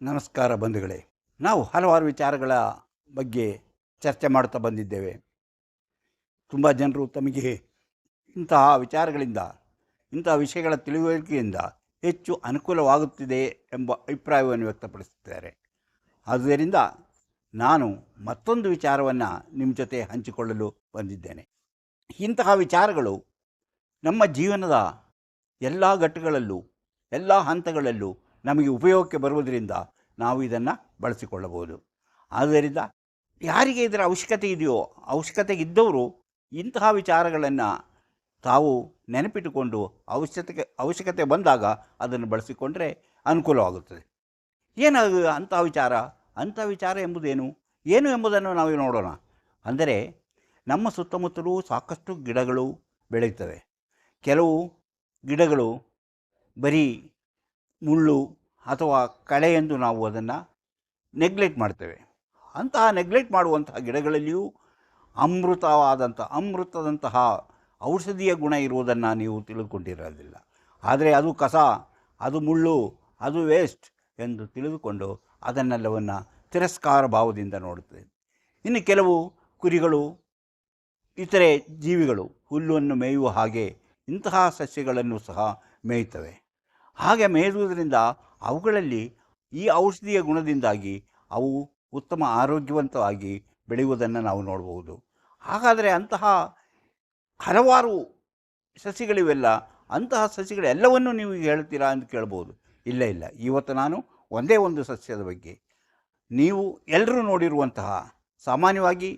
ನಮಸ್ಕಾರ ಬಂಧುಗಳೇ. ನಾವು ಹಲವಾರು ವಿಚಾರಗಳ ಬಗ್ಗೆ ಚರ್ಚೆ ಮಾಡ್ತಾ ಬಂದಿದ್ದೇವೆ. ತುಂಬ ಜನರು ತಮಗೆ ಇಂತಹ ವಿಚಾರಗಳಿಂದ, ಇಂತಹ ವಿಷಯಗಳ ತಿಳುವಳಿಕೆಯಿಂದ ಹೆಚ್ಚು ಅನುಕೂಲವಾಗುತ್ತಿದೆ ಎಂಬ ಅಭಿಪ್ರಾಯವನ್ನು ವ್ಯಕ್ತಪಡಿಸುತ್ತಾರೆ. ಆದ್ದರಿಂದ ನಾನು ಮತ್ತೊಂದು ವಿಚಾರವನ್ನು ನಿಮ್ಮ ಜೊತೆ ಹಂಚಿಕೊಳ್ಳಲು ಬಂದಿದ್ದೇನೆ. ಇಂತಹ ವಿಚಾರಗಳು ನಮ್ಮ ಜೀವನದ ಎಲ್ಲ ಘಟ್ಟಗಳಲ್ಲೂ, ಎಲ್ಲ ಹಂತಗಳಲ್ಲೂ ನಮಗೆ ಉಪಯೋಗಕ್ಕೆ ಬರುವುದರಿಂದ ನಾವು ಇದನ್ನು ಬಳಸಿಕೊಳ್ಳಬಹುದು. ಆದ್ದರಿಂದ ಯಾರಿಗೆ ಇದರ ಅವಶ್ಯಕತೆ ಇದೆಯೋ, ಅವಶ್ಯಕತೆ ಇಂತಹ ವಿಚಾರಗಳನ್ನು ತಾವು ನೆನಪಿಟ್ಟುಕೊಂಡು ಅವಶ್ಯಕತೆ ಬಂದಾಗ ಅದನ್ನು ಬಳಸಿಕೊಂಡರೆ ಅನುಕೂಲವಾಗುತ್ತದೆ. ಏನಾಗ ಅಂಥ ವಿಚಾರ ಎಂಬುದೇನು ಎಂಬುದನ್ನು ನಾವು ನೋಡೋಣ. ಅಂದರೆ ನಮ್ಮ ಸುತ್ತಮುತ್ತಲೂ ಸಾಕಷ್ಟು ಗಿಡಗಳು ಬೆಳೆಯುತ್ತವೆ. ಕೆಲವು ಗಿಡಗಳು ಬರೀ ಮುಳ್ಳು ಅಥವಾ ಕಳೆ ಎಂದು ನಾವು ಅದನ್ನು ನೆಗ್ಲೆಕ್ಟ್ ಮಾಡ್ತೇವೆ. ಅಂತಹ ನೆಗ್ಲೆಕ್ಟ್ ಮಾಡುವಂತಹ ಗಿಡಗಳಲ್ಲಿಯೂ ಅಮೃತದಂತಹ ಔಷಧೀಯ ಗುಣ ಇರುವುದನ್ನು ನೀವು ತಿಳಿದುಕೊಂಡಿರೋದಿಲ್ಲ. ಆದರೆ ಅದು ಕಸ, ಅದು ಮುಳ್ಳು, ಅದು ವೇಸ್ಟ್ ಎಂದು ತಿಳಿದುಕೊಂಡು ಅದನ್ನೆಲ್ಲವನ್ನು ತಿರಸ್ಕಾರ ಭಾವದಿಂದ ನೋಡುತ್ತದೆ. ಇನ್ನು ಕೆಲವು ಕುರಿಗಳು, ಇತರೆ ಜೀವಿಗಳು ಹುಲ್ಲನ್ನು ಮೇಯುವ ಹಾಗೆ ಇಂತಹ ಸಸ್ಯಗಳನ್ನು ಸಹ ಮೇಯುತ್ತವೆ. ಹಾಗೆ ಮೇಯುವುದರಿಂದ ಅವುಗಳಲ್ಲಿ ಈ ಔಷಧೀಯ ಗುಣದಿಂದಾಗಿ ಅವು ಉತ್ತಮ ಆರೋಗ್ಯವಂತವಾಗಿ ಬೆಳೆಯುವುದನ್ನು ನಾವು ನೋಡ್ಬೋದು. ಹಾಗಾದರೆ ಅಂತಹ ಹಲವಾರು ಸಸಿಗಳಿವೆಲ್ಲ, ಅಂತಹ ಸಸಿಗಳೆಲ್ಲವನ್ನೂ ನೀವು ಹೇಳ್ತೀರಾ ಅಂತ ಕೇಳ್ಬೋದು. ಇಲ್ಲ, ಇವತ್ತು ನಾನು ಒಂದೇ ಒಂದು ಸಸ್ಯದ ಬಗ್ಗೆ, ನೀವು ಎಲ್ಲರೂ ನೋಡಿರುವಂತಹ, ಸಾಮಾನ್ಯವಾಗಿ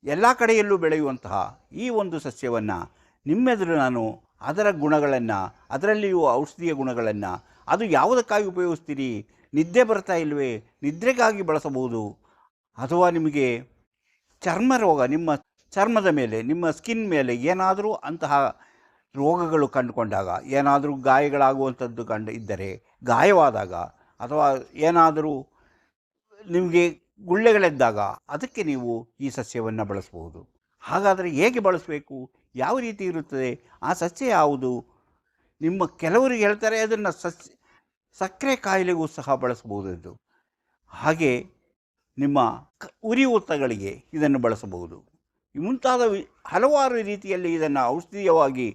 ಎಲ್ಲ ಕಡೆಯಲ್ಲೂ ಬೆಳೆಯುವಂತಹ ಈ ಒಂದು ಸಸ್ಯವನ್ನು ನಿಮ್ಮೆದುರು ನಾನು ಅದರ ಗುಣಗಳನ್ನು, ಅದರಲ್ಲಿಯೂ ಔಷಧೀಯ ಗುಣಗಳನ್ನು, ಅದು ಯಾವುದಕ್ಕಾಗಿ ಉಪಯೋಗಿಸ್ತೀರಿ, ನಿದ್ದೆ ಬರ್ತಾ ಇಲ್ವೇ, ನಿದ್ರೆಗಾಗಿ ಬಳಸಬಹುದು, ಅಥವಾ ನಿಮಗೆ ಚರ್ಮ ರೋಗ, ನಿಮ್ಮ ಚರ್ಮದ ಮೇಲೆ, ನಿಮ್ಮ ಸ್ಕಿನ್ ಮೇಲೆ ಏನಾದರೂ ಅಂತಹ ರೋಗಗಳು ಕಂಡುಕೊಂಡಾಗ, ಏನಾದರೂ ಗಾಯಗಳಾಗುವಂಥದ್ದು ಇದ್ದರೆ, ಗಾಯವಾದಾಗ, ಅಥವಾ ಏನಾದರೂ ನಿಮಗೆ ಗುಳ್ಳೆಗಳೆದ್ದಾಗ ಅದಕ್ಕೆ ನೀವು ಈ ಸಸ್ಯವನ್ನು ಬಳಸಬಹುದು. ಹಾಗಾದರೆ ಹೇಗೆ ಬಳಸಬೇಕು, ಯಾವ ರೀತಿ ಇರುತ್ತದೆ, ಆ ಸಸ್ಯ ಯಾವುದು? ಕೆಲವರಿಗೆ ಹೇಳ್ತಾರೆ ಅದನ್ನು ಸಕ್ಕರೆ ಕಾಯಿಲೆಗೂ ಸಹ ಬಳಸಬಹುದು. ಹಾಗೆ ನಿಮ್ಮ ಉರಿಯೂತಗಳಿಗೆ ಇದನ್ನು ಬಳಸಬಹುದು. ಮುಂತಾದ ಹಲವಾರು ರೀತಿಯಲ್ಲಿ ಇದನ್ನು ಔಷಧೀಯವಾಗಿ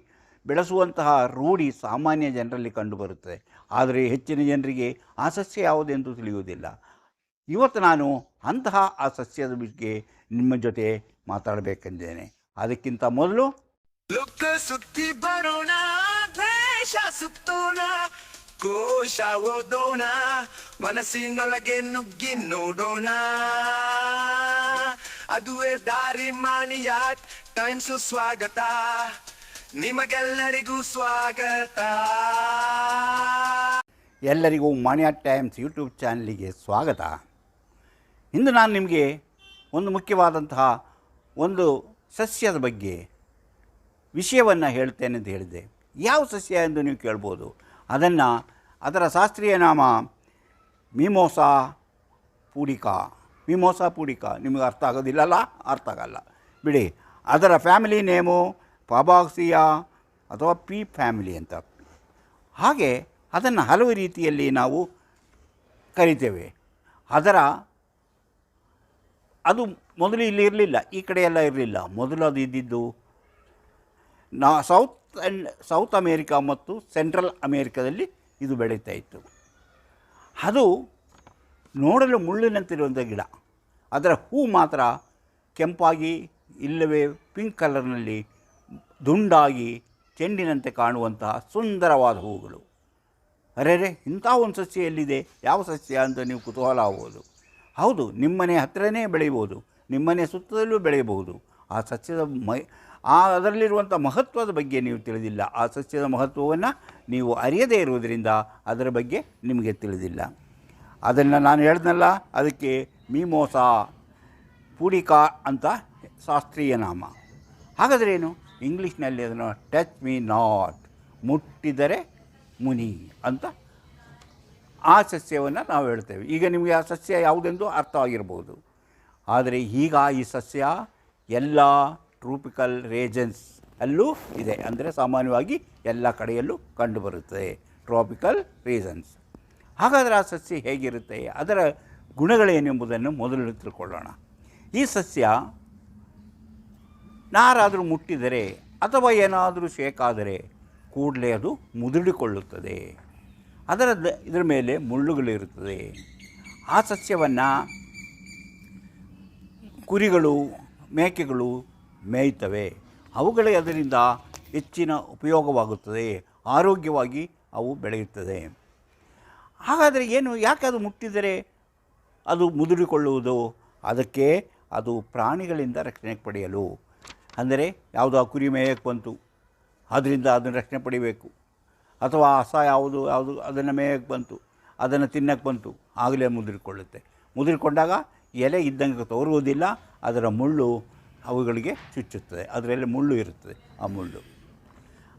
ಬೆಳೆಸುವಂತಹ ರೂಢಿ ಸಾಮಾನ್ಯ ಜನರಲ್ಲಿ ಕಂಡುಬರುತ್ತದೆ. ಆದರೆ ಹೆಚ್ಚಿನ ಜನರಿಗೆ ಆ ಸಸ್ಯ ಯಾವುದೆಂದು ತಿಳಿಯುವುದಿಲ್ಲ. ಇವತ್ತು ನಾನು ಅಂತಹ ಆ ಸಸ್ಯದ ಬಗ್ಗೆ ನಿಮ್ಮ ಜೊತೆ ಮಾತಾಡಬೇಕೆಂದೇನೆ. ಅದಕ್ಕಿಂತ ಮೊದಲು ಸುತ್ತಿ ಬರೋಣ, ದೇಶ ಸುತ್ತೋಣ, ಕೋಶ ಓದೋಣ, ಮನಸ್ಸಿನೊಳಗೆ ನುಗ್ಗಿ ನೋಡೋಣ. ಅದುವೇ ದಾರಿ ಮಾಣಿಯ ಟೈಮ್ಸು. ಸ್ವಾಗತ ನಿಮಗೆಲ್ಲರಿಗೂ, ಸ್ವಾಗತ. ಎಲ್ಲರಿಗೂ ಮಾಣಿಯ ಟೈಮ್ಸ್ ಯೂಟ್ಯೂಬ್ ಚಾನಲಿಗೆ ಸ್ವಾಗತ. ಇಂದು ನಾನು ನಿಮಗೆ ಒಂದು ಮುಖ್ಯವಾದಂತಹ ಒಂದು ಸಸ್ಯದ ಬಗ್ಗೆ ವಿಷಯವನ್ನು ಹೇಳ್ತೇನೆ ಅಂತ ಹೇಳಿದೆ. ಯಾವ ಸಸ್ಯ ಎಂದು ನೀವು ಕೇಳ್ಬೋದು. ಅದರ ಶಾಸ್ತ್ರೀಯ ನಾಮ ಮಿಮೋಸಾ ಪೂಡಿಕಾ. ನಿಮಗೆ ಅರ್ಥ ಆಗೋದಿಲ್ಲಲ್ಲ? ಅರ್ಥ ಆಗಲ್ಲ ಬಿಡಿ. ಅದರ ಫ್ಯಾಮಿಲಿ ನೇಮು ಫಾಬಾಕ್ಸಿಯಾ ಅಥವಾ ಪಿ ಫ್ಯಾಮಿಲಿ ಅಂತ. ಹಾಗೆ ಅದನ್ನು ಹಲವು ರೀತಿಯಲ್ಲಿ ನಾವು ಕರಿತೇವೆ. ಅದು ಮೊದಲು ಇಲ್ಲಿ ಇರಲಿಲ್ಲ, ಈ ಕಡೆ ಎಲ್ಲ ಇರಲಿಲ್ಲ. ಮೊದಲು ಅದು ಇದ್ದಿದ್ದು ಸೌತ್ ಅಮೇರಿಕಾ ಮತ್ತು ಸೆಂಟ್ರಲ್ ಅಮೇರಿಕಾದಲ್ಲಿ ಇದು ಬೆಳೀತಾ ಇತ್ತು. ಅದು ನೋಡಲು ಮುಳ್ಳಿನಂತಿರುವಂಥ ಗಿಡ. ಅದರ ಹೂ ಮಾತ್ರ ಕೆಂಪಾಗಿ, ಇಲ್ಲವೇ ಪಿಂಕ್ ಕಲರ್ನಲ್ಲಿ ದುಂಡಾಗಿ ಚೆಂಡಿನಂತೆ ಕಾಣುವಂತಹ ಸುಂದರವಾದ ಹೂಗಳು. ಅರೆ, ಇಂಥ ಒಂದು ಸಸ್ಯ ಎಲ್ಲಿದೆ, ಯಾವ ಸಸ್ಯ ಅಂತ ನೀವು ಕುತೂಹಲ ಆಗ್ಬೋದು. ಹೌದು, ನಿಮ್ಮನೆ ಹತ್ತಿರನೇ ಬೆಳೆಯಬಹುದು, ನಿಮ್ಮನೆ ಸುತ್ತಲೂ ಬೆಳೆಯಬಹುದು. ಆ ಸಸ್ಯದ ಅದರಲ್ಲಿರುವಂಥ ಮಹತ್ವದ ಬಗ್ಗೆ ನೀವು ತಿಳಿದಿಲ್ಲ. ಆ ಸಸ್ಯದ ಮಹತ್ವವನ್ನು ನೀವು ಅರಿಯದೇ ಇರುವುದರಿಂದ ಅದರ ಬಗ್ಗೆ ನಿಮಗೆ ತಿಳಿದಿಲ್ಲ. ಅದನ್ನು ನಾನು ಹೇಳಿದ್ನಲ್ಲ, ಅದಕ್ಕೆ ಮಿಮೋಸಾ ಪೂಡಿಕಾ ಅಂತ ಶಾಸ್ತ್ರೀಯ ನಾಮ. ಹಾಗಾದರೆ ಏನು? ಇಂಗ್ಲೀಷ್ನಲ್ಲಿ ಅದನ್ನು ಟಚ್ ಮೀ ನಾಟ್, ಮುಟ್ಟಿದರೆ ಮುನಿ ಅಂತ ಆ ಸಸ್ಯವನ್ನು ನಾವು ಹೇಳ್ತೇವೆ. ಈಗ ನಿಮಗೆ ಆ ಸಸ್ಯ ಯಾವುದೆಂದು ಅರ್ಥವಾಗಿರ್ಬೋದು. ಆದರೆ ಈಗ ಈ ಸಸ್ಯ ಎಲ್ಲ ಟ್ರೋಪಿಕಲ್ ರೀಜನ್ಸ್ ಅಲ್ಲೂ ಇದೆ. ಅಂದರೆ ಸಾಮಾನ್ಯವಾಗಿ ಎಲ್ಲ ಕಡೆಯಲ್ಲೂ ಕಂಡುಬರುತ್ತದೆ, ಟ್ರಾಪಿಕಲ್ ರೀಜನ್ಸ್. ಹಾಗಾದರೆ ಆ ಸಸ್ಯ ಹೇಗಿರುತ್ತೆ, ಅದರ ಗುಣಗಳೇನೆಂಬುದನ್ನು ಮೊದಲು ತಿಳ್ಕೊಳ್ಳೋಣ. ಈ ಸಸ್ಯ ಯಾರಾದರೂ ಮುಟ್ಟಿದರೆ ಅಥವಾ ಏನಾದರೂ ಶೇಕಾದರೆ ಕೂಡಲೇ ಅದು ಮುದುಡಿಕೊಳ್ಳುತ್ತದೆ. ಇದರ ಮೇಲೆ ಮುಳ್ಳುಗಳಿರುತ್ತದೆ. ಆ ಸಸ್ಯವನ್ನು ಕುರಿಗಳು, ಮೇಕೆಗಳು ಮೇಯ್ತವೆ. ಅವುಗಳೇ ಅದರಿಂದ ಹೆಚ್ಚಿನ ಉಪಯೋಗವಾಗುತ್ತದೆ, ಆರೋಗ್ಯವಾಗಿ ಅವು ಬೆಳೆಯುತ್ತದೆ. ಹಾಗಾದರೆ ಯಾಕೆ ಅದು ಮುಟ್ಟಿದರೆ ಅದು ಮುದುಡಿಕೊಳ್ಳುವುದು? ಅದಕ್ಕೆ ಅದು ಪ್ರಾಣಿಗಳಿಂದ ರಕ್ಷಣೆ ಪಡೆಯಲು. ಅಂದರೆ ಯಾವುದೋ ಕುರಿ ಮೇಯಕ್ಕೆ ಬಂತು, ಅದರಿಂದ ಅದನ್ನು ರಕ್ಷಣೆ ಪಡಿಬೇಕು. ಅಥವಾ ಹಸ ಯಾವುದು ಅದನ್ನು ಮೇಯಕ್ಕೆ ಬಂತು, ಅದನ್ನು ತಿನ್ನಕ್ಕೆ ಬಂತು, ಆಗಲೇ ಮುದುರಿಕೊಳ್ಳುತ್ತೆ. ಮುದುರಿಕೊಂಡಾಗ ಎಲೆ ಇದ್ದಂಗೆ ತೋರುವುದಿಲ್ಲ, ಅದರ ಮುಳ್ಳು ಅವುಗಳಿಗೆ ಚುಚ್ಚುತ್ತದೆ. ಅದರಲ್ಲಿ ಮುಳ್ಳು ಇರುತ್ತದೆ, ಆ ಮುಳ್ಳು.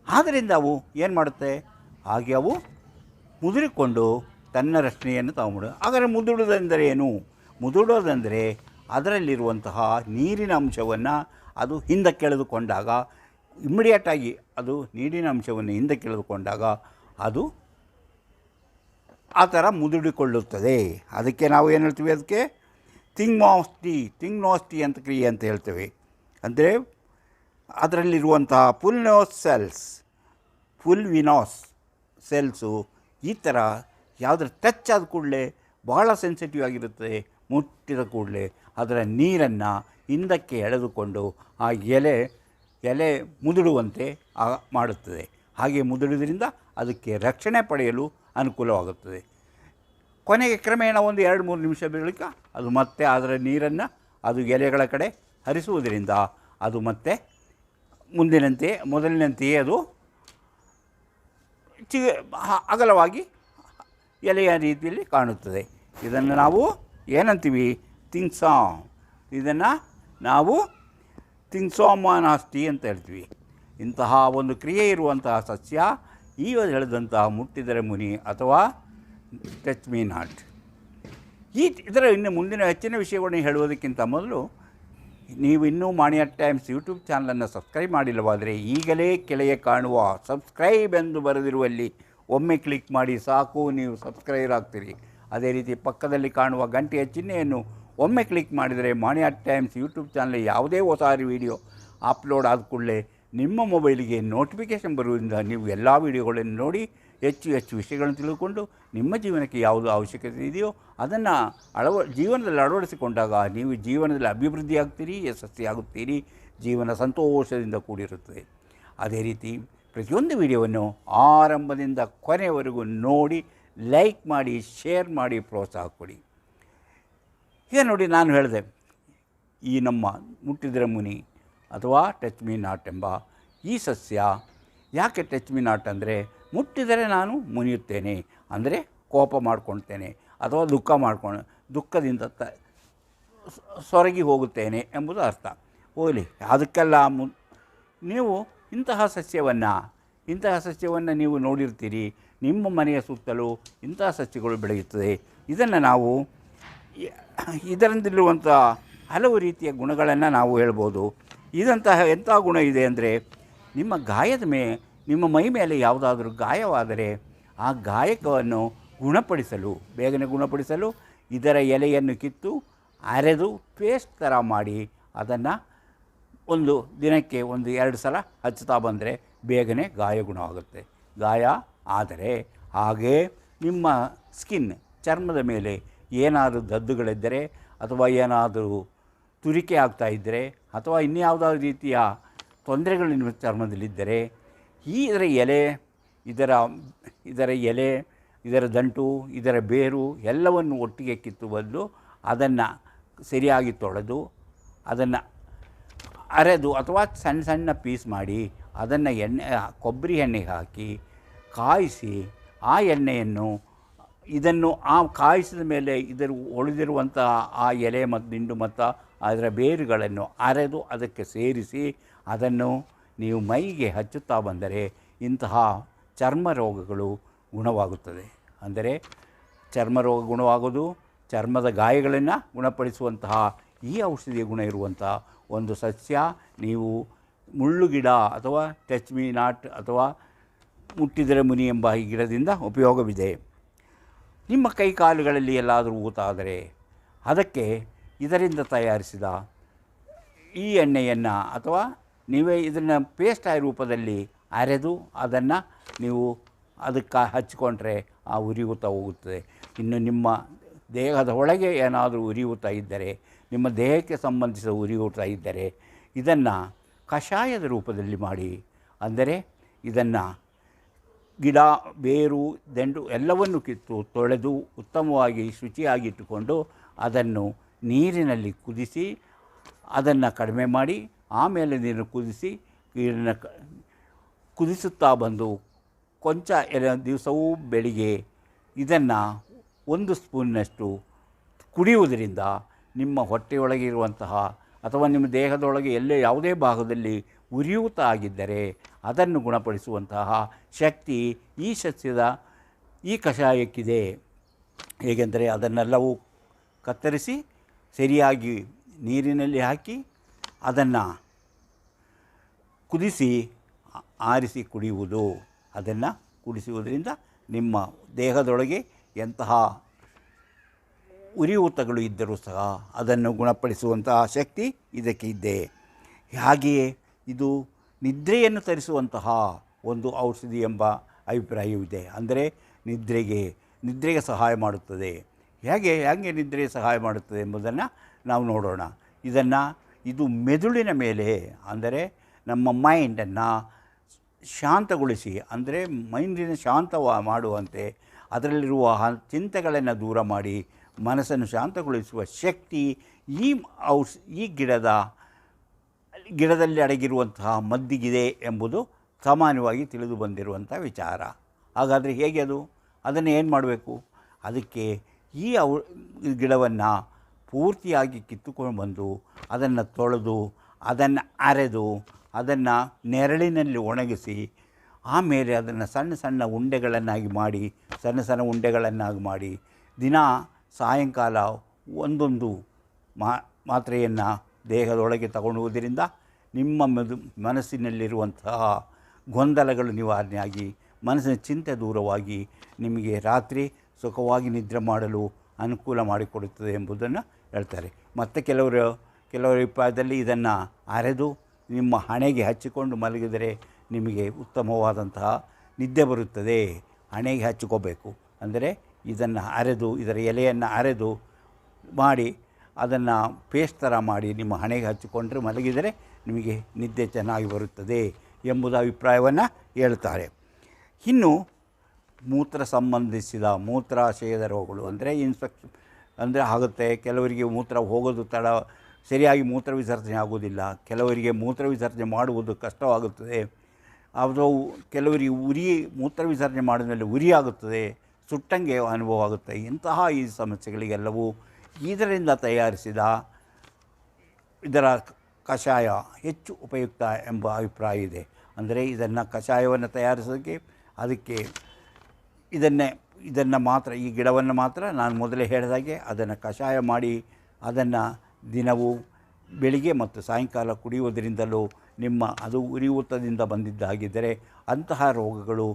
ಆದ್ದರಿಂದ ಅವು ಏನು ಮಾಡುತ್ತೆ, ಹಾಗೆ ಅವು ಮುದುರಿಕೊಂಡು ತನ್ನ ರಕ್ಷಣೆಯನ್ನು ತಗೊಂಡು. ಹಾಗಾದರೆ ಮುದುಡುವುದೆಂದರೆ ಏನು? ಮುದುಡೋದೆಂದರೆ ಅದರಲ್ಲಿರುವಂತಹ ನೀರಿನ ಅಂಶವನ್ನು ಅದು ಹಿಂದಕ್ಕೆ ಎಳೆದುಕೊಂಡಾಗ, ಇಮ್ಮಿಡಿಯೇಟಾಗಿ ಅದು ನೀರಿನ ಅಂಶವನ್ನು ಹಿಂದಕ್ಕೆ ಎಳೆದುಕೊಂಡಾಗ ಅದು ಆ ಥರ ಮುದುಡಿಕೊಳ್ಳುತ್ತದೆ. ಅದಕ್ಕೆ ನಾವು ಏನು ಹೇಳ್ತೀವಿ, ಅದಕ್ಕೆ ಥಿಂಗ್ನಾಸ್ಟಿ ಅಂತ ಕ್ರಿಯೆ ಅಂತ ಹೇಳ್ತೇವೆ. ಅಂದರೆ ಅದರಲ್ಲಿರುವಂತಹ ಫುಲ್ ವಿನಾಸ್ ಸೆಲ್ಸು ಈ ಥರ ಯಾವುದ್ರ ಟಚ್ ಆದ ಕೂಡಲೇ ಬಹಳ ಸೆನ್ಸಿಟಿವ್ ಆಗಿರುತ್ತದೆ. ಮುಟ್ಟಿದ ಕೂಡಲೇ ಅದರ ನೀರನ್ನು ಹಿಂದಕ್ಕೆ ಎಳೆದುಕೊಂಡು ಆ ಎಲೆ ಮುದುಡುವಂತೆ ಮಾಡುತ್ತದೆ. ಹಾಗೆ ಮುದುಡುವುದರಿಂದ ಅದಕ್ಕೆ ರಕ್ಷಣೆ ಪಡೆಯಲು ಅನುಕೂಲವಾಗುತ್ತದೆ. ಕೊನೆಗೆ ಕ್ರಮೇಣ ಒಂದು 2-3 ನಿಮಿಷ ಬಳಿಕ ಅದು ಮತ್ತೆ ಅದರ ನೀರನ್ನು ಅದು ಎಲೆಗಳ ಕಡೆ ಹರಿಸುವುದರಿಂದ ಅದು ಮತ್ತೆ ಮೊದಲಿನಂತೆಯೇ ಅದು ಅಗಲವಾಗಿ ಎಲೆಯ ರೀತಿಯಲ್ಲಿ ಕಾಣುತ್ತದೆ. ಇದನ್ನು ನಾವು ಏನಂತೀವಿ, ಇದನ್ನು ನಾವು ಥಿಂಗ್ಸಾಮಾನಾಸ್ಟಿ ಅಂತ ಹೇಳ್ತೀವಿ. ಇಂತಹ ಒಂದು ಕ್ರಿಯೆ ಇರುವಂತಹ ಸಸ್ಯ ಹೇಳಿದಂತಹ ಮುಟ್ಟಿದರೆ ಮುನಿ ಅಥವಾ ಟಚ್ ಮೀ ನಾಟ್. ಇದರ ಇನ್ನು ಮುಂದಿನ ಹೆಚ್ಚಿನ ವಿಷಯಗಳನ್ನು ಹೇಳುವುದಕ್ಕಿಂತ ಮೊದಲು ನೀವು ಇನ್ನೂ ಮಾಣಿಯಾ ಟೈಮ್ಸ್ ಯೂಟ್ಯೂಬ್ ಚಾನಲನ್ನು ಸಬ್ಸ್ಕ್ರೈಬ್ ಮಾಡಿಲ್ಲವಾದರೆ ಈಗಲೇ ಕೆಳಗೆ ಕಾಣುವ ಸಬ್ಸ್ಕ್ರೈಬ್ ಎಂದು ಬರೆದಿರುವಲ್ಲಿ ಒಮ್ಮೆ ಕ್ಲಿಕ್ ಮಾಡಿ ಸಾಕು, ನೀವು ಸಬ್ಸ್ಕ್ರೈಬರ್ ಆಗ್ತೀರಿ. ಅದೇ ರೀತಿ ಪಕ್ಕದಲ್ಲಿ ಕಾಣುವ ಗಂಟೆಯ ಚಿಹ್ನೆಯನ್ನು ಒಮ್ಮೆ ಕ್ಲಿಕ್ ಮಾಡಿದರೆ ಮಾಣಿಯಾ ಟೈಮ್ಸ್ ಯೂಟ್ಯೂಬ್ ಚಾನಲ್ ಯಾವುದೇ ಹೊಸ ವಿಡಿಯೋ ಅಪ್ಲೋಡ್ ಆದ ಕೂಡಲೇ ನಿಮ್ಮ ಮೊಬೈಲಿಗೆ ನೋಟಿಫಿಕೇಷನ್ ಬರುವುದರಿಂದ ನೀವು ಎಲ್ಲ ವೀಡಿಯೋಗಳನ್ನು ನೋಡಿ ಹೆಚ್ಚು ವಿಷಯಗಳನ್ನು ತಿಳಿದುಕೊಂಡು ನಿಮ್ಮ ಜೀವನಕ್ಕೆ ಯಾವುದು ಅವಶ್ಯಕತೆ ಇದೆಯೋ ಅದನ್ನು ಜೀವನದಲ್ಲಿ ಅಳವಡಿಸಿಕೊಂಡಾಗ ನೀವು ಜೀವನದಲ್ಲಿ ಅಭಿವೃದ್ಧಿ ಆಗ್ತೀರಿ, ಯಶಸ್ವಿಯಾಗುತ್ತೀರಿ, ಜೀವನ ಸಂತೋಷದಿಂದ ಕೂಡಿರುತ್ತದೆ. ಅದೇ ರೀತಿ ಪ್ರತಿಯೊಂದು ವಿಡಿಯೋವನ್ನು ಆರಂಭದಿಂದ ಕೊನೆಯವರೆಗೂ ನೋಡಿ, ಲೈಕ್ ಮಾಡಿ, ಶೇರ್ ಮಾಡಿ, ಪ್ರೋತ್ಸಾಹ ಕೊಡಿ. ಈಗ ನೋಡಿ, ನಾನು ಹೇಳಿದೆ ಈ ನಮ್ಮ ಮುಟ್ಟಿದರೆ ಮುನಿ ಅಥವಾ ಟಚ್ ಮೀ ನಾಟ್ ಎಂಬ ಈ ಸಸ್ಯ ಯಾಕೆ ಟಚ್ ಮೀ ನಾಟ್ ಅಂದರೆ, ಮುಟ್ಟಿದರೆ ನಾನು ಮುನಿಯುತ್ತೇನೆ ಅಂದರೆ ಕೋಪ ಮಾಡ್ಕೊಳ್ತೇನೆ ಅಥವಾ ದುಃಖದಿಂದ ಸೊರಗಿ ಹೋಗುತ್ತೇನೆ ಎಂಬುದು ಅರ್ಥ. ಹೋಗಲಿ, ಅದಕ್ಕೆಲ್ಲ ನೀವು ಇಂತಹ ಸಸ್ಯವನ್ನು ನೀವು ನೋಡಿರ್ತೀರಿ. ನಿಮ್ಮ ಮನೆಯ ಸುತ್ತಲೂ ಇಂತಹ ಸಸ್ಯಗಳು ಬೆಳೆಯುತ್ತದೆ. ಇದನ್ನು ನಾವು ಇದರಿಂದಿರುವಂಥ ಹಲವು ರೀತಿಯ ಗುಣಗಳನ್ನು ನಾವು ಹೇಳ್ಬೋದು. ಎಂಥ ಗುಣ ಇದೆ ಅಂದರೆ, ನಿಮ್ಮ ಮೈ ಮೇಲೆ ಯಾವುದಾದ್ರೂ ಗಾಯವಾದರೆ ಆ ಗಾಯಕವನ್ನು ಬೇಗನೆ ಗುಣಪಡಿಸಲು ಇದರ ಎಲೆಯನ್ನು ಕಿತ್ತು ಅರೆದು ಪೇಸ್ಟ್ ಥರ ಮಾಡಿ ಅದನ್ನು ಒಂದು ದಿನಕ್ಕೆ 1-2 ಸಲ ಹಚ್ಚುತ್ತಾ ಬಂದರೆ ಬೇಗನೆ ಗಾಯ ಗುಣವಾಗುತ್ತೆ. ಗಾಯ ಆದರೆ ಹಾಗೇ ನಿಮ್ಮ ಚರ್ಮದ ಮೇಲೆ ಏನಾದರೂ ದದ್ದುಗಳಿದ್ದರೆ ಅಥವಾ ಏನಾದರೂ ತುರಿಕೆ ಆಗ್ತಾಯಿದ್ದರೆ ಅಥವಾ ಇನ್ಯಾವುದಾದ್ರು ರೀತಿಯ ತೊಂದರೆಗಳು ನಿಮ್ಮ ಚರ್ಮದಲ್ಲಿದ್ದರೆ ಇದರ ಎಲೆ, ಇದರ ದಂಟು, ಇದರ ಬೇರು ಎಲ್ಲವನ್ನು ಒಟ್ಟಿಗೆ ಕಿತ್ತು ಬಂದು ಅದನ್ನು ಸರಿಯಾಗಿ ತೊಳೆದು ಅದನ್ನು ಅರೆದು ಅಥವಾ ಸಣ್ಣ ಪೀಸ್ ಮಾಡಿ ಅದನ್ನು ಕೊಬ್ಬರಿ ಎಣ್ಣೆಗೆ ಹಾಕಿ ಕಾಯಿಸಿ ಆ ಎಣ್ಣೆಯನ್ನು ಕಾಯಿಸಿದ ಮೇಲೆ ಉಳಿದಿರುವಂಥ ಆ ಎಲೆ ಮತ್ತು ದಿಂಡು ಮತ್ತು ಅದರ ಬೇರುಗಳನ್ನು ಅರೆದು ಅದಕ್ಕೆ ಸೇರಿಸಿ ಅದನ್ನು ನೀವು ಮೈಗೆ ಹಚ್ಚುತ್ತಾ ಬಂದರೆ ಇಂತಹ ಚರ್ಮ ರೋಗಗಳು ಗುಣವಾಗುತ್ತದೆ. ಅಂದರೆ ಚರ್ಮ ರೋಗ ಗುಣವಾಗೋದು, ಚರ್ಮದ ಗಾಯಗಳನ್ನು ಗುಣಪಡಿಸುವಂತಹ ಈ ಔಷಧಿಯ ಗುಣ ಇರುವಂಥ ಒಂದು ಸಸ್ಯ. ನೀವು ಮುಳ್ಳುಗಿಡ ಅಥವಾ ಟಚ್ ಮೀ ನಾಟ್ ಅಥವಾ ಮುಟ್ಟಿದರೆ ಮುನಿ ಎಂಬ ಈ ಗಿಡದಿಂದ ಉಪಯೋಗವಿದೆ. ನಿಮ್ಮ ಕೈ ಕಾಲುಗಳಲ್ಲಿ ಎಲ್ಲಾದರೂ ಊತ ಆದರೆ ಅದಕ್ಕೆ ಇದರಿಂದ ತಯಾರಿಸಿದ ಈ ಎಣ್ಣೆಯನ್ನು ಅಥವಾ ನೀವೇ ಇದನ್ನು ಪೇಸ್ಟ್ ಆಗಿ ರೂಪದಲ್ಲಿ ಅರೆದು ಅದನ್ನು ನೀವು ಅದಕ್ಕೆ ಹಚ್ಚಿಕೊಂಡ್ರೆ ಆ ಉರಿಯೂತ ಹೋಗುತ್ತದೆ. ಇನ್ನು ನಿಮ್ಮ ದೇಹದ ಒಳಗೆ ಏನಾದರೂ ಉರಿಯೂತ ಇದ್ದರೆ, ನಿಮ್ಮ ದೇಹಕ್ಕೆ ಸಂಬಂಧಿಸಿದ ಉರಿಯೂತ ಇದ್ದರೆ ಇದನ್ನು ಕಷಾಯದ ರೂಪದಲ್ಲಿ ಮಾಡಿ, ಅಂದರೆ ಇದನ್ನು ಗಿಡ, ಬೇರು, ದಂಡು ಎಲ್ಲವನ್ನು ಕಿತ್ತು ತೊಳೆದು ಉತ್ತಮವಾಗಿ ಶುಚಿಯಾಗಿಟ್ಟುಕೊಂಡು ಅದನ್ನು ನೀರಿನಲ್ಲಿ ಕುದಿಸಿ ಅದನ್ನು ಕಡಿಮೆ ಮಾಡಿ ಆಮೇಲೆ ನೀರು ಕುದಿಸಿ ನೀರನ್ನು ಕುದಿಸುತ್ತಾ ಬಂದು ಕೊಂಚ ದಿವಸವೂ ಬೆಳಿಗ್ಗೆ ಇದನ್ನು 1 ಸ್ಪೂನ್ನಷ್ಟು ಕುಡಿಯುವುದರಿಂದ ನಿಮ್ಮ ಹೊಟ್ಟೆಯೊಳಗೆ ಇರುವಂತಹ ಅಥವಾ ನಿಮ್ಮ ದೇಹದೊಳಗೆ ಎಲ್ಲೇ ಯಾವುದೇ ಭಾಗದಲ್ಲಿ ಉರಿಯೂತ ಆಗಿದ್ದರೆ ಅದನ್ನು ಗುಣಪಡಿಸುವಂತಹ ಶಕ್ತಿ ಈ ಸಸ್ಯದ ಈ ಕಷಾಯಕ್ಕಿದೆ. ಹೇಗೆಂದರೆ ಅದನ್ನೆಲ್ಲವೂ ಕತ್ತರಿಸಿ ಸರಿಯಾಗಿ ನೀರಿನಲ್ಲಿ ಹಾಕಿ ಅದನ್ನು ಕುದಿಸಿ ಆರಿಸಿ ಕುಡಿಯುವುದು. ಅದನ್ನು ಕುಡಿಸುವುದರಿಂದ ನಿಮ್ಮ ದೇಹದೊಳಗೆ ಎಂತಹ ಉರಿಯೂತಗಳು ಇದ್ದರೂ ಸಹ ಅದನ್ನು ಗುಣಪಡಿಸುವಂತಹ ಶಕ್ತಿ ಇದಕ್ಕೆ ಇದೆ. ಹಾಗೆಯೇ ಇದು ನಿದ್ರೆಯನ್ನು ತರಿಸುವಂತಹ ಒಂದು ಔಷಧಿ ಎಂಬ ಅಭಿಪ್ರಾಯವಿದೆ. ಅಂದರೆ ನಿದ್ರೆಗೆ ಸಹಾಯ ಮಾಡುತ್ತದೆ. ಹೇಗೆ ನಿದ್ರೆಗೆ ಸಹಾಯ ಮಾಡುತ್ತದೆ ಎಂಬುದನ್ನು ನಾವು ನೋಡೋಣ. ಇದು ಮೆದುಳಿನ ಮೇಲೆ, ಅಂದರೆ ನಮ್ಮ ಮೈಂಡನ್ನು ಶಾಂತಗೊಳಿಸಿ, ಅಂದರೆ ಮೈಂಡಿನ ಶಾಂತ ಮಾಡುವಂತೆ ಅದರಲ್ಲಿರುವ ಚಿಂತೆಗಳನ್ನು ದೂರ ಮಾಡಿ ಮನಸ್ಸನ್ನು ಶಾಂತಗೊಳಿಸುವ ಶಕ್ತಿ ಈ ಗಿಡದಲ್ಲಿ ಅಡಗಿರುವಂತಹ ಮದ್ದಿಗಿದೆ ಎಂಬುದು ಸಾಮಾನ್ಯವಾಗಿ ತಿಳಿದು ಬಂದಿರುವಂಥ ವಿಚಾರ. ಹಾಗಾದರೆ ಹೇಗೆ ಅದನ್ನು ಏನು ಮಾಡಬೇಕು? ಅದಕ್ಕೆ ಈ ಗಿಡವನ್ನು ಪೂರ್ತಿಯಾಗಿ ಕಿತ್ತುಕೊಂಡು ಬಂದು ಅದನ್ನು ತೊಳೆದು ಅದನ್ನು ಅರೆದು ಅದನ್ನು ನೆರಳಿನಲ್ಲಿ ಒಣಗಿಸಿ ಆಮೇಲೆ ಅದನ್ನು ಸಣ್ಣ ಸಣ್ಣ ಉಂಡೆಗಳನ್ನಾಗಿ ಮಾಡಿ ದಿನ ಸಾಯಂಕಾಲ ಒಂದೊಂದು ಮಾತ್ರೆಯನ್ನು ದೇಹದೊಳಗೆ ತಗೊಳ್ಳುವುದರಿಂದ ನಿಮ್ಮ ಮನಸ್ಸಿನಲ್ಲಿರುವಂತಹ ಗೊಂದಲಗಳು ನಿವಾರಣೆಯಾಗಿ ಮನಸ್ಸಿನ ಚಿಂತೆ ದೂರವಾಗಿ ನಿಮಗೆ ರಾತ್ರಿ ಸುಖವಾಗಿ ನಿದ್ರೆ ಮಾಡಲು ಅನುಕೂಲ ಮಾಡಿಕೊಡುತ್ತದೆ ಎಂಬುದನ್ನು ಹೇಳ್ತಾರೆ. ಮತ್ತು ಕೆಲವರ ಅಭಿಪ್ರಾಯದಲ್ಲಿ ಇದನ್ನು ಅರೆದು ನಿಮ್ಮ ಹಣೆಗೆ ಹಚ್ಚಿಕೊಂಡು ಮಲಗಿದರೆ ನಿಮಗೆ ಉತ್ತಮವಾದಂತಹ ನಿದ್ದೆ ಬರುತ್ತದೆ. ಹಣೆಗೆ ಹಚ್ಚಿಕೋಬೇಕು. ಅಂದರೆ ಇದರ ಎಲೆಯನ್ನು ಅರೆದು ಮಾಡಿ ಅದನ್ನು ಪೇಸ್ಟ್ ಥರ ಮಾಡಿ ನಿಮ್ಮ ಹಣೆಗೆ ಹಚ್ಚಿಕೊಂಡ್ರೆ ಮಲಗಿದರೆ ನಿಮಗೆ ನಿದ್ದೆ ಚೆನ್ನಾಗಿ ಬರುತ್ತದೆ ಎಂಬುದು ಅಭಿಪ್ರಾಯವನ್ನು ಹೇಳ್ತಾರೆ. ಇನ್ನು ಸಂಬಂಧಿಸಿದ ಮೂತ್ರಾಶಯದ ರೋಗಗಳು, ಅಂದರೆ ಇನ್ಫೆಕ್ಷನ್ ಆಗುತ್ತೆ. ಕೆಲವರಿಗೆ ಮೂತ್ರ ಹೋಗೋದು ಸರಿಯಾಗಿ ಮೂತ್ರ ವಿಸರ್ಜನೆ ಆಗುವುದಿಲ್ಲ. ಕೆಲವರಿಗೆ ಮೂತ್ರ ವಿಸರ್ಜನೆ ಮಾಡುವುದು ಕಷ್ಟವಾಗುತ್ತದೆ. ಅದು ಕೆಲವರಿಗೆ ಮೂತ್ರ ವಿಸರ್ಜನೆ ಮಾಡಿದ ಮೇಲೆ ಉರಿ ಆಗುತ್ತದೆ, ಸುಟ್ಟಂಗೆ ಅನುಭವ ಆಗುತ್ತೆ. ಇಂತಹ ಈ ಸಮಸ್ಯೆಗಳಿಗೆಲ್ಲವೂ ಇದರಿಂದ ತಯಾರಿಸಿದ ಇದರ ಕಷಾಯ ಹೆಚ್ಚು ಉಪಯುಕ್ತ ಎಂಬ ಅಭಿಪ್ರಾಯ ಇದೆ. ಅಂದರೆ ಕಷಾಯವನ್ನು ತಯಾರಿಸೋದಕ್ಕೆ ಅದಕ್ಕೆ ಇದನ್ನು ಮಾತ್ರ, ಈ ಗಿಡವನ್ನು ಮಾತ್ರ ನಾನು ಮೊದಲೇ ಹೇಳಿದಾಗೆ ಅದನ್ನು ಕಷಾಯ ಮಾಡಿ ಅದನ್ನು ದಿನವೂ ಬೆಳಿಗ್ಗೆ ಮತ್ತು ಸಾಯಂಕಾಲ ಕುಡಿಯುವುದರಿಂದಲೂ ಅದು ಉರಿಯೂತದಿಂದ ಬಂದಿದ್ದಾಗಿದ್ದರೆ ಅಂತಹ ರೋಗಗಳು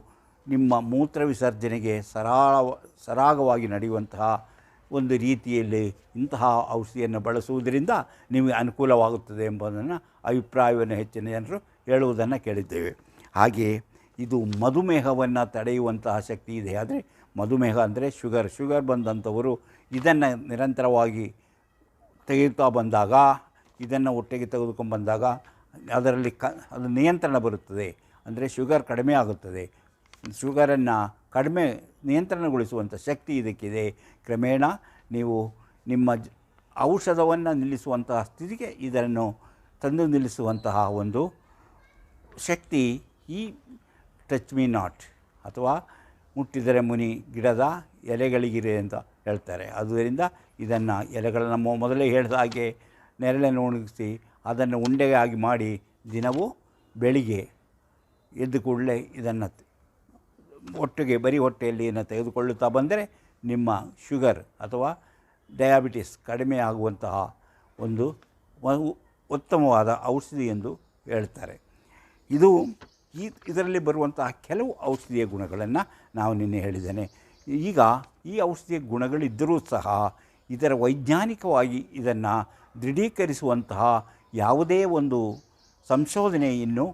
ನಿಮ್ಮ ಮೂತ್ರ ವಿಸರ್ಜನೆಗೆ ಸರಾಗವಾಗಿ ನಡೆಯುವಂತಹ ಒಂದು ರೀತಿಯಲ್ಲಿ ಇಂತಹ ಔಷಧಿಯನ್ನು ಬಳಸುವುದರಿಂದ ನಿಮಗೆ ಅನುಕೂಲವಾಗುತ್ತದೆ ಎಂಬುದನ್ನು ಅಭಿಪ್ರಾಯವನ್ನು ಹೆಚ್ಚಿನ ಜನರು ಹೇಳುವುದನ್ನು ಕೇಳಿದ್ದೇವೆ. ಹಾಗೆಯೇ ಇದು ಮಧುಮೇಹವನ್ನು ತಡೆಯುವಂತಹ ಶಕ್ತಿ ಇದೆ. ಆದರೆ ಮಧುಮೇಹ ಅಂದರೆ ಶುಗರ್ ಬಂದಂಥವರು ಇದನ್ನು ನಿರಂತರವಾಗಿ ತೆಗೆದುತ್ತಾ ಬಂದಾಗ, ಇದನ್ನು ಒಟ್ಟಿಗೆ ತೆಗೆದುಕೊಂಡು ಬಂದಾಗ ಅದರಲ್ಲಿ ಅದು ನಿಯಂತ್ರಣ ಬರುತ್ತದೆ. ಅಂದರೆ ಶುಗರ್ ಕಡಿಮೆ ಆಗುತ್ತದೆ. ಶುಗರನ್ನು ನಿಯಂತ್ರಣಗೊಳಿಸುವಂಥ ಶಕ್ತಿ ಇದಕ್ಕಿದೆ. ಕ್ರಮೇಣ ನೀವು ನಿಮ್ಮ ಔಷಧವನ್ನು ನಿಲ್ಲಿಸುವಂತಹ ಸ್ಥಿತಿಗೆ ಇದನ್ನು ತಂದು ನಿಲ್ಲಿಸುವಂತಹ ಒಂದು ಶಕ್ತಿ ಈ ಟಚ್ ಮೀ ನಾಟ್ ಅಥವಾ ಮುಟ್ಟಿದರೆ ಮುನಿ ಗಿಡದ ಎಲೆಗಳಿಗಿದೆ ಅಂತ ಹೇಳ್ತಾರೆ. ಆದ್ದರಿಂದ ಇದನ್ನು ಎಲೆಗಳನ್ನು ಮೊದಲೇ ಹೇಳಿದ ಹಾಗೆ ನೆರಳನ್ನು ಒಣಗಿಸಿ ಅದನ್ನು ಉಂಡೆಯಾಗಿ ಮಾಡಿ ದಿನವೂ ಬೆಳಿಗ್ಗೆ ಎದ್ದು ಕೂಡಲೇ ಇದನ್ನು ಒಟ್ಟಿಗೆ ಬರೀ ಹೊಟ್ಟೆಯಲ್ಲಿ ತೆಗೆದುಕೊಳ್ಳುತ್ತಾ ಬಂದರೆ ನಿಮ್ಮ ಶುಗರ್ ಅಥವಾ ಡಯಾಬಿಟಿಸ್ ಕಡಿಮೆ ಆಗುವಂತಹ ಒಂದು ಉತ್ತಮವಾದ ಔಷಧಿ ಎಂದು ಹೇಳ್ತಾರೆ. ಇದರಲ್ಲಿ ಬರುವಂತಹ ಕೆಲವು ಔಷಧೀಯ ಗುಣಗಳನ್ನು ನಾವು ನಿನ್ನೆ ಹೇಳಿದ್ದೇನೆ. ಈಗ ಈ ಔಷಧಿಯ ಗುಣಗಳಿದ್ದರೂ ಸಹ ಇದರ ವೈಜ್ಞಾನಿಕವಾಗಿ ಇದನ್ನು ದೃಢೀಕರಿಸುವಂತಹ ಯಾವುದೇ ಒಂದು ಸಂಶೋಧನೆ ಇನ್ನೂ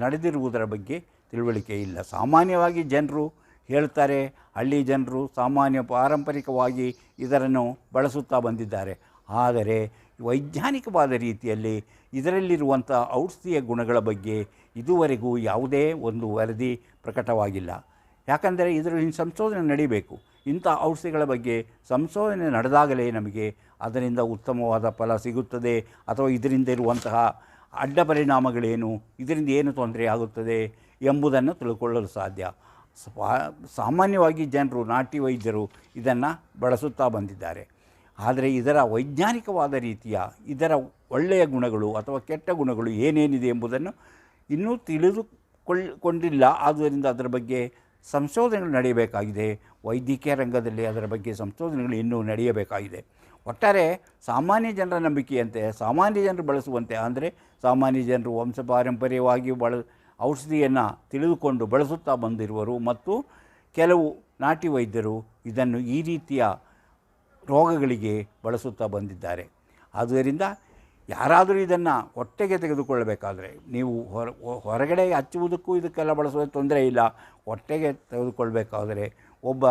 ನಡೆದಿರುವುದರ ಬಗ್ಗೆ ತಿಳುವಳಿಕೆ ಇಲ್ಲ. ಸಾಮಾನ್ಯವಾಗಿ ಜನರು ಹೇಳ್ತಾರೆ, ಹಳ್ಳಿ ಜನರು ಸಾಮಾನ್ಯ ಪಾರಂಪರಿಕವಾಗಿ ಇದನ್ನು ಬಳಸುತ್ತಾ ಬಂದಿದ್ದಾರೆ. ಆದರೆ ವೈಜ್ಞಾನಿಕವಾದ ರೀತಿಯಲ್ಲಿ ಇದರಲ್ಲಿರುವಂಥ ಔಷಧೀಯ ಗುಣಗಳ ಬಗ್ಗೆ ಇದುವರೆಗೂ ಯಾವುದೇ ಒಂದು ವರದಿ ಪ್ರಕಟವಾಗಿಲ್ಲ. ಯಾಕಂದರೆ ಇದರಲ್ಲಿ ಸಂಶೋಧನೆ ನಡೀಬೇಕು. ಇಂಥ ಔಷಧಿಗಳ ಬಗ್ಗೆ ಸಂಶೋಧನೆ ನಡೆದಾಗಲೇ ನಮಗೆ ಅದರಿಂದ ಉತ್ತಮವಾದ ಫಲ ಸಿಗುತ್ತದೆ, ಅಥವಾ ಇದರಿಂದ ಇರುವಂತಹ ಅಡ್ಡ ಪರಿಣಾಮಗಳೇನು, ಇದರಿಂದ ಏನು ತೊಂದರೆ ಆಗುತ್ತದೆ ಎಂಬುದನ್ನು ತಿಳ್ಕೊಳ್ಳಲು ಸಾಧ್ಯ. ಸಾಮಾನ್ಯವಾಗಿ ಜನರು, ನಾಟಿ ವೈದ್ಯರು ಇದನ್ನು ಬಳಸುತ್ತಾ ಬಂದಿದ್ದಾರೆ. ಆದರೆ ಇದರ ವೈಜ್ಞಾನಿಕವಾದ ರೀತಿಯ ಇದರ ಒಳ್ಳೆಯ ಗುಣಗಳು ಅಥವಾ ಕೆಟ್ಟ ಗುಣಗಳು ಏನೇನಿದೆ ಎಂಬುದನ್ನು ಇನ್ನೂ ತಿಳಿದುಕೊಂಡಿಲ್ಲ. ಆದ್ದರಿಂದ ಅದರ ಬಗ್ಗೆ ಸಂಶೋಧನೆಗಳು ನಡೆಯಬೇಕಾಗಿದೆ. ವೈದ್ಯಕೀಯ ರಂಗದಲ್ಲಿ ಅದರ ಬಗ್ಗೆ ಸಂಶೋಧನೆಗಳು ಇನ್ನೂ ನಡೆಯಬೇಕಾಗಿದೆ. ಒಟ್ಟಾರೆ ಸಾಮಾನ್ಯ ಜನರ ನಂಬಿಕೆಯಂತೆ, ಸಾಮಾನ್ಯ ಜನರು ಬಳಸುವಂತೆ, ಅಂದರೆ ಸಾಮಾನ್ಯ ಜನರು ವಂಶಪಾರಂಪರ್ಯವಾಗಿ ಔಷಧಿಯನ್ನು ತಿಳಿದುಕೊಂಡು ಬಳಸುತ್ತಾ ಬಂದಿರುವರು ಮತ್ತು ಕೆಲವು ನಾಟಿ ವೈದ್ಯರು ಇದನ್ನು ಈ ರೀತಿಯ ರೋಗಗಳಿಗೆ ಬಳಸುತ್ತಾ ಬಂದಿದ್ದಾರೆ. ಆದ್ದರಿಂದ ಯಾರಾದರೂ ಇದನ್ನು ಹೊಟ್ಟೆಗೆ ತೆಗೆದುಕೊಳ್ಳಬೇಕಾದ್ರೆ, ನೀವು ಹೊರಗಡೆ ಹಚ್ಚುವುದಕ್ಕೂ ಇದಕ್ಕೆಲ್ಲ ಬಳಸುವ ತೊಂದರೆ ಇಲ್ಲ. ಹೊಟ್ಟೆಗೆ ತೆಗೆದುಕೊಳ್ಳಬೇಕಾದರೆ ಒಬ್ಬ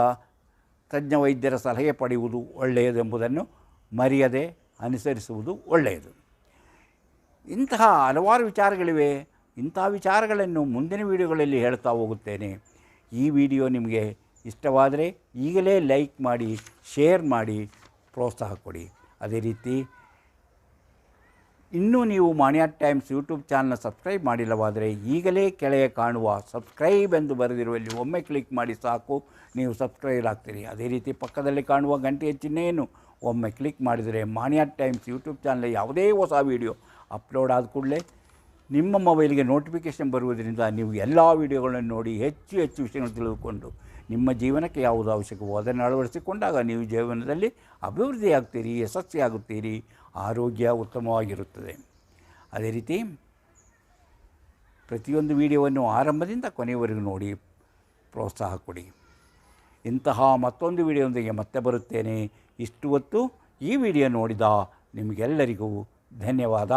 ತಜ್ಞ ವೈದ್ಯರ ಸಲಹೆ ಪಡೆಯುವುದು ಒಳ್ಳೆಯದೆಂಬುದನ್ನು ಮರೆಯದೆ ಅನುಸರಿಸುವುದು ಒಳ್ಳೆಯದು. ಇಂತಹ ಹಲವಾರು ವಿಚಾರಗಳಿವೆ. ಇಂಥ ವಿಚಾರಗಳನ್ನು ಮುಂದಿನ ವಿಡಿಯೋಗಳಲ್ಲಿ ಹೇಳ್ತಾ ಹೋಗುತ್ತೇನೆ. ಈ ವಿಡಿಯೋ ನಿಮಗೆ ಇಷ್ಟವಾದರೆ ಈಗಲೇ ಲೈಕ್ ಮಾಡಿ, ಶೇರ್ ಮಾಡಿ, ಪ್ರೋತ್ಸಾಹ ಕೊಡಿ. ಅದೇ ರೀತಿ ಇನ್ನೂ ನೀವು ಮಾಣಿಯಾ ಟೈಮ್ಸ್ ಯೂಟ್ಯೂಬ್ ಚಾನಲ್ನ ಸಬ್ಸ್ಕ್ರೈಬ್ ಮಾಡಿಲ್ಲವಾದರೆ ಈಗಲೇ ಕೆಳಗೆ ಕಾಣುವ ಸಬ್ಸ್ಕ್ರೈಬ್ ಎಂದು ಬರೆದಿರುವಲ್ಲಿ ಒಮ್ಮೆ ಕ್ಲಿಕ್ ಮಾಡಿ ಸಾಕು, ನೀವು ಸಬ್ಸ್ಕ್ರೈಬ್ ಆಗ್ತೀರಿ. ಅದೇ ರೀತಿ ಪಕ್ಕದಲ್ಲಿ ಕಾಣುವ ಗಂಟೆಯ ಚಿಹ್ನೆಯನ್ನು ಒಮ್ಮೆ ಕ್ಲಿಕ್ ಮಾಡಿದರೆ ಮಾಣಿಯಾ ಟೈಮ್ಸ್ ಯೂಟ್ಯೂಬ್ ಚಾನಲ್ ಯಾವುದೇ ಹೊಸ ವಿಡಿಯೋ ಅಪ್ಲೋಡ್ ಆದ ಕೂಡಲೇ ನಿಮ್ಮ ಮೊಬೈಲ್ಗೆ ನೋಟಿಫಿಕೇಷನ್ ಬರುವುದರಿಂದ ನೀವು ಎಲ್ಲ ವಿಡಿಯೋಗಳನ್ನು ನೋಡಿ ಹೆಚ್ಚು ವಿಷಯಗಳನ್ನು ತಿಳಿದುಕೊಂಡು ನಿಮ್ಮ ಜೀವನಕ್ಕೆ ಯಾವುದು ಅವಶ್ಯಕವೋ ಅದನ್ನು ಅಳವಡಿಸಿಕೊಂಡಾಗ ನೀವು ಜೀವನದಲ್ಲಿ ಅಭಿವೃದ್ಧಿಯಾಗ್ತೀರಿ, ಯಶಸ್ವಿಯಾಗುತ್ತೀರಿ, ಆರೋಗ್ಯ ಉತ್ತಮವಾಗಿರುತ್ತದೆ. ಅದೇ ರೀತಿ ಪ್ರತಿಯೊಂದು ವಿಡಿಯೋವನ್ನು ಆರಂಭದಿಂದ ಕೊನೆಯವರೆಗೂ ನೋಡಿ ಪ್ರೋತ್ಸಾಹ ಕೊಡಿ. ಇಂತಹ ಮತ್ತೊಂದು ವಿಡಿಯೋದೊಂದಿಗೆ ಮತ್ತೆ ಬರುತ್ತೇನೆ. ಇಷ್ಟು ಹೊತ್ತು ಈ ವಿಡಿಯೋ ನೋಡಿದ ನಿಮಗೆಲ್ಲರಿಗೂ ಧನ್ಯವಾದ.